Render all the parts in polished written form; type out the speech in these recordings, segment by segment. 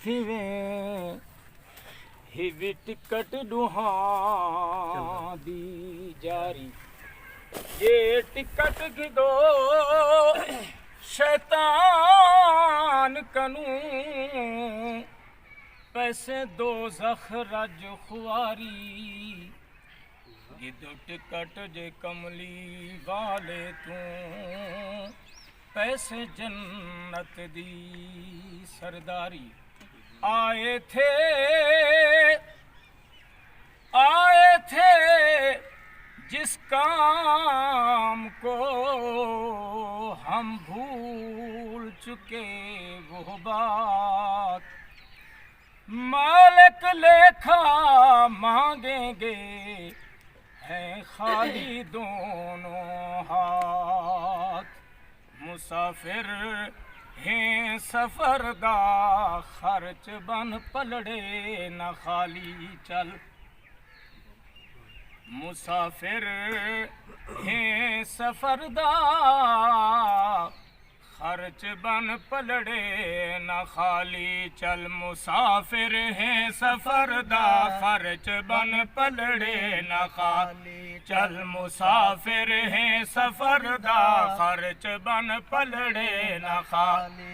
थिवें हिवी ticket दुहां दी जारी ये ticket गिदो शैतान कनू पैसे दो रज खुआरी गिदो टिकट जे कमली वाले तू पैसे जन्नत दी सरदारी आए थे जिस काम को हम भूल चुके वो बात मालिक लेखा मांगेंगे हैं खाली दोनों हाथ मुसाफिर हैं सफर दा खर्च बन पलड़े न खाली चल मुसाफिर हैं सफर दा खर्च बन पलड़े न खाली चल मुसाफिर हैं सफर दा खर्च बन पलड़े न खाली चल मुसाफिर हैं सफर दा खर्च बन पलड़े न खाली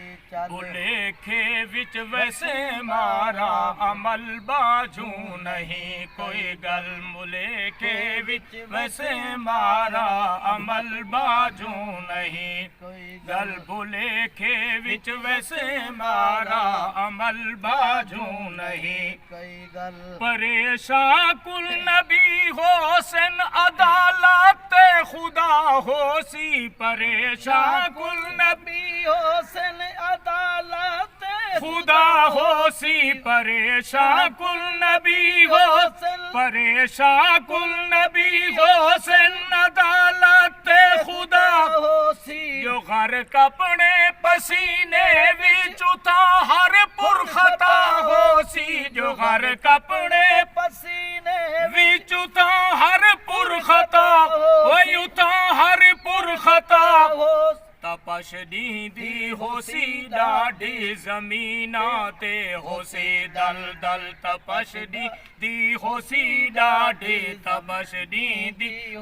बुलेखे विच वैसे मारा अमल बाजू नहीं कोई गल मुलेखे विच वैसे मारा अमल बाजू नहीं कोई गल बुलेखे विच वैसे मारा अमल बाजू नहीं कोई गल परेशान कुल नबी होसन अदालत खुदा होसी परेशान कुल नबी होसन अदालत खुदा होसी परेशान कुल नबी होसन परेशान कुल नबी होसन अदालत खुदा होसी जो घर कपड़े पसीने विच उता हर पुरखता होसी जो घर कपड़े पसीने विच उता हर पुरखता वही उता हर पुरखता तपश दी होसी डाढ़ी जमीना ते होसी दल दल तपश दी होसी डाढ़ी तपश दी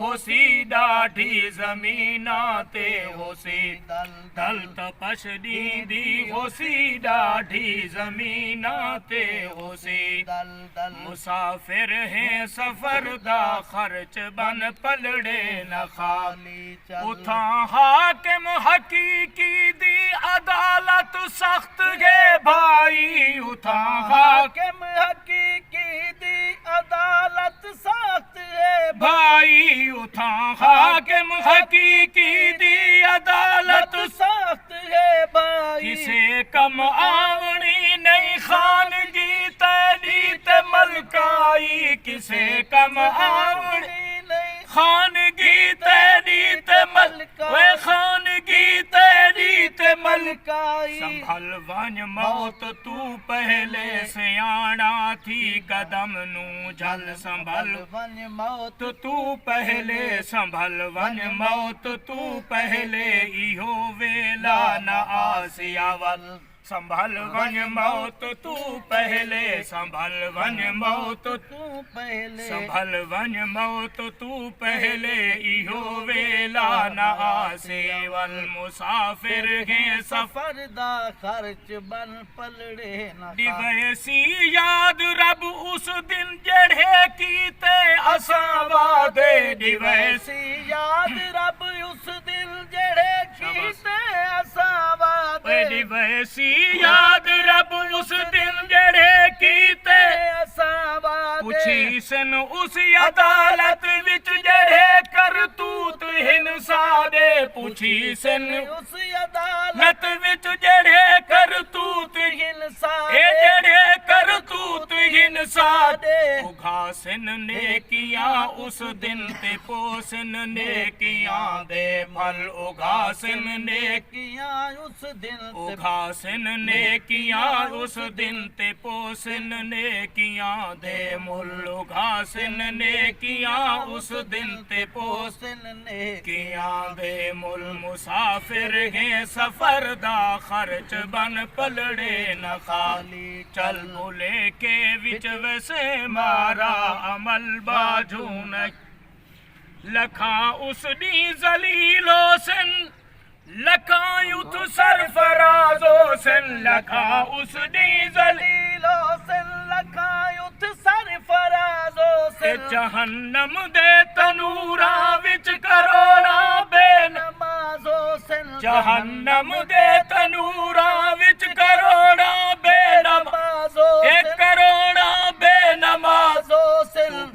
होसी डाढ़ी जमीना ते होसी दल दल तपश दी होसी डाढ़ी जमीना ते होसी दल दल मुसाफिर हैं सफर दा खर्च बन पलड़े न खाली उथा हाकिम हकीकी दी अदालत सख्त गे भाई उठा हाकिम हकीकी दी अदालत सख्त है भाई उठा हाकिम हकीकी दी अदालत सख्त है भाई किसे कम आवनी नहीं खानगी तेरी ते मलकाई किसे कम आवनी नहीं खानगी तेरी ते मलकाई खानगी तेरी ते मलकाई संभल वन मौत तू पहले सियाणा थी कदम नू झल संभल वन मौत तू पहले संभल वन मौत तू पहले इहो वेला न आसियावल संभल वन मौत तू पहले संभल वन मौत तू पहले संभल वन मौत तू पहले इहो वेला न आसेवल मुसाफिर हैं सफर दा खर्च बन पलड़े न दिवैसी याद रब उस दिन जड़े कीते असा वादे दिवैसी याद रब उस दिन जड़े कीते असा वादे दिवैसी याद रब उस दिन जड़े कीते पुछी सन उस अदालत विच जड़े करतूत हिंसा दे पुछी सन उस अदालत विच जड़े करतूत हिंसा ए जड़े करतूत हिंसा सादे उघासन नेकियां उस दिन ते पोसन नेकियां दे फल उघासन नेकियां उस दिन उघासन नेकियां उस दिन ते पोसन नेकियां दे मुल उघासन नेकियां उस दिन ते पोसन नेकियां दे मुल मुसाफिर हैं सफर दा खर्च बन पलड़े न खाली चल बुले के विच वैसे मारा अमल बाजू न लखा उस दी जलीलो सन लखा युथ सरफराजो सन लखा उस दी जलीलो सन लखा युथ सरफराजो सन जहन्नम दे तनूरा विच करोड़ा बेनमाजो सन जहन्नम दे तनूरा विच करोड़ा बेनमाजो एक करोड़ा बेनमाजो सन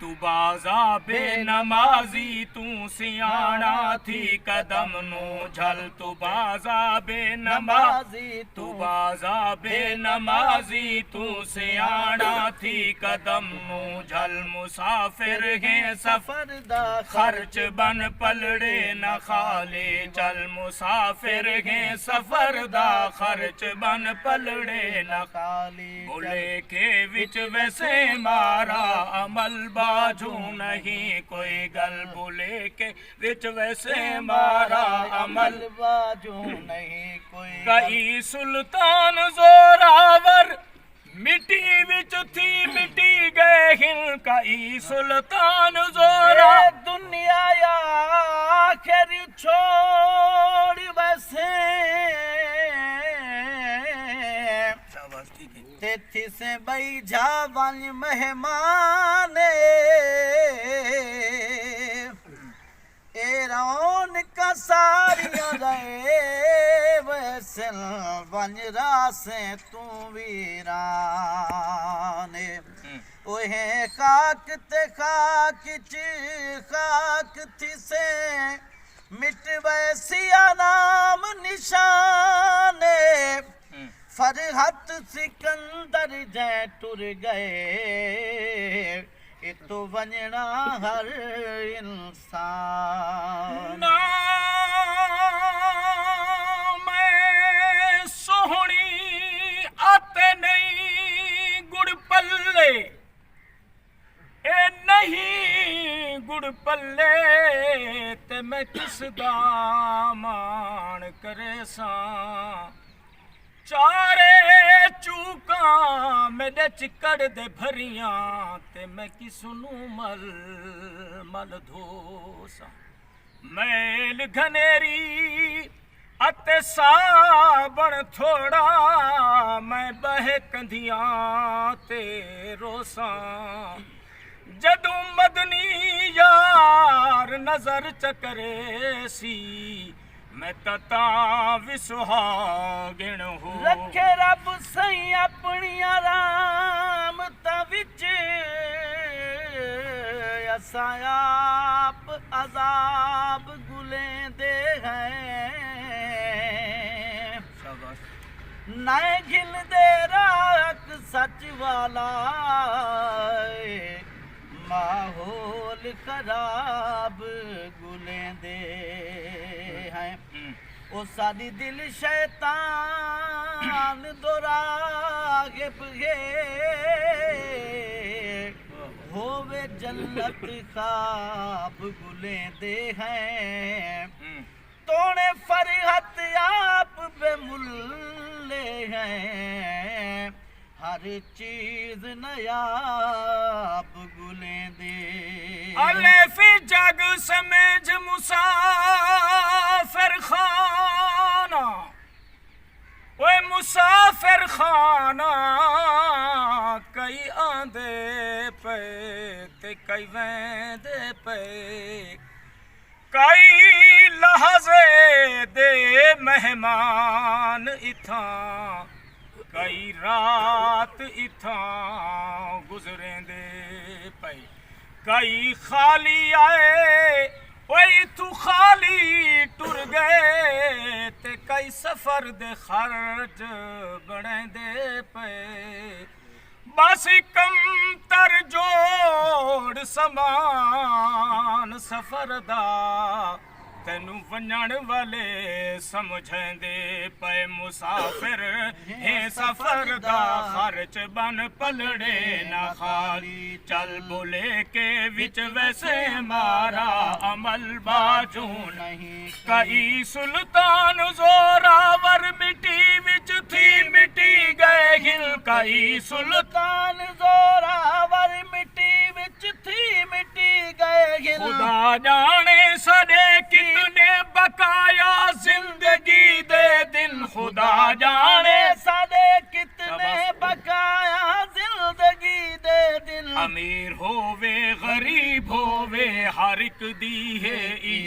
तू बाजा बेनमाजी तू सियाना थी कदम नु झल तू बाजा बेनमाजी तू बाजा बेनमाजी तू सियाना थी कदम नु झल मुसाफिर है सफर दा खर्च बन पलड़े न खाले चल मुसाफिर है सफर दा खर्च बन पलड़े न खाले बुले के विच वैसे मारा अमल बाजू नहीं कोई गल बुले के विच वैसे मारा अमल बाजू नहीं कोई कई सुल्तान जोरावर मिट्टी विच थी मिट्टी गए हिन कई सुल्तान जोरा दुनिया या आखिर छोड़ बसे तेथी से बई जावन मेहमान एरौन का सारिया रहे वैसल बन रासे तू वीरान ओहे खाक ते खाक च खाक थी से मिट वैसिया नाम निशाने फरहत सिकंदर जै टुर गए तो वंजना हर इंसान मैं सोहनी आते नहीं गुड़ पल्ले ए नहीं गुड़ पल्ले ते मैं किस दा मान करे सा चारे चूका मेरे चिकड़ दे भरियां ते मैं किसनू मल मल धोसा मैल घनेरी अते साबण थोड़ा मैं बहे कंधियां ते रोसा जदू मदनी यार नजर चकरे सी मैं तता विसुहागिण हो रखे रब सही अपनी आराम विच असा आप अजाब गुले दे हैं नए घिल दे राख सच वाला माहौल खराब गुले दे हैं ओ सादी दिल शैतान दोरागिब गे होवे जन्नत खाब गुले दे हैं तोने फरहत आप बेमुल्ले हैं हर चीज नयाब गुले दे अले फिर जग समझ मुसाफिर खाना ओए मुसाफिर खाना कई आंदे पे ते कई वेंदे पे कई लहजे दे मेहमान इथां कई रात इथां गुजरेंदे पे कई खाली आए ओए तू खाली टुर गए ते कई सफर दे खर्च बनेंदे पे बस कम तर जोड़ समान सफर दा तेनू वंजण वाले समझेंदे पे मुसाफिर है सफर दा खर्च बन पलड़े ना खाली चल बोले के विच वैसे मारा अमल बाजू नहीं कई सुल्तान जोरावर मिट्टी विच थी मिट्टी गए हिल कई सुल्तान जोरावर मिट्टी विच थी मिट्टी गए हिल खुदा जाने सदे कितने बकाया जिंदगी दे दिन खुदा जाने सदे कितने बकाया जिंदगी दे दिन अमीर होवे गरीब होवे हर एक दी है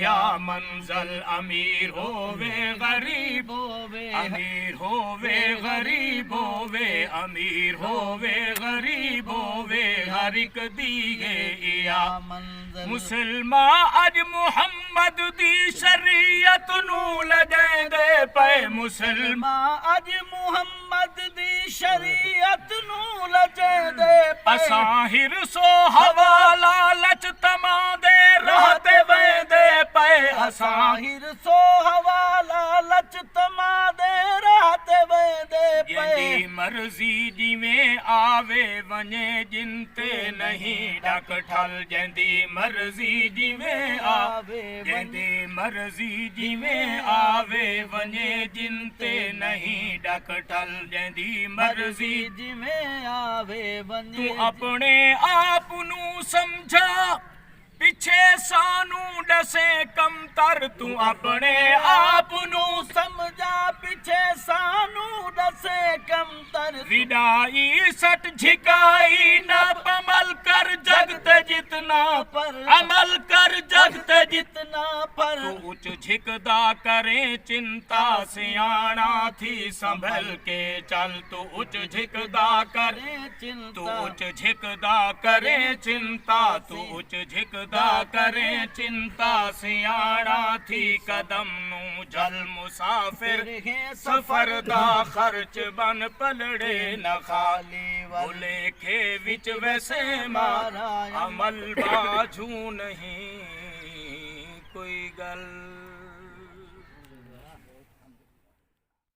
या मंजल अमीर होवे गरीब होवे अमीर होवे गरीब होवे अमीर होवे गरीब होवे हर एक दी है या मंजल मुसलमान अज मुहम्मद दी शरीयत नू लजेंदे पे मुसलमान अज मुहम्मद दी शरीयत नू लजेंदे पे असाहिर सो हवाला लच तमा दे रहते वेंदे पे असाहिर सो हवाला लच तमा दे रहते वेंदे पे जिंदी मर्जी जिवें आवे वने जिनते नहीं डक ठल जिंदी मर्जी जिवें आवे जिंदी मर्जी जिवें आवे वने जिनते नहीं डक ठल जिंदी मर्जी जिवें आवे वने तू अपने आप नू समझा पिछे सानू डसे कम तर तू अपने आप नू समझा पिछे सानू डसे कम तर विदाई सट झिकाई न अमल कर जगत जितना पर अमल कर जगत जितना पर तू उच झिकदा करे चिंता सियाणा थी संभल के चल तू उच झिकदा करे चिंता तू उच झिकदा करे चिंता तू उच झिकदा करे चिंता सियाणा थी कदम नू जल मुसाफिर सफर दा खर्च बन पलड़े न खाली बोले के विच वैसे मारा अमल बाजू नहीं कोई गल।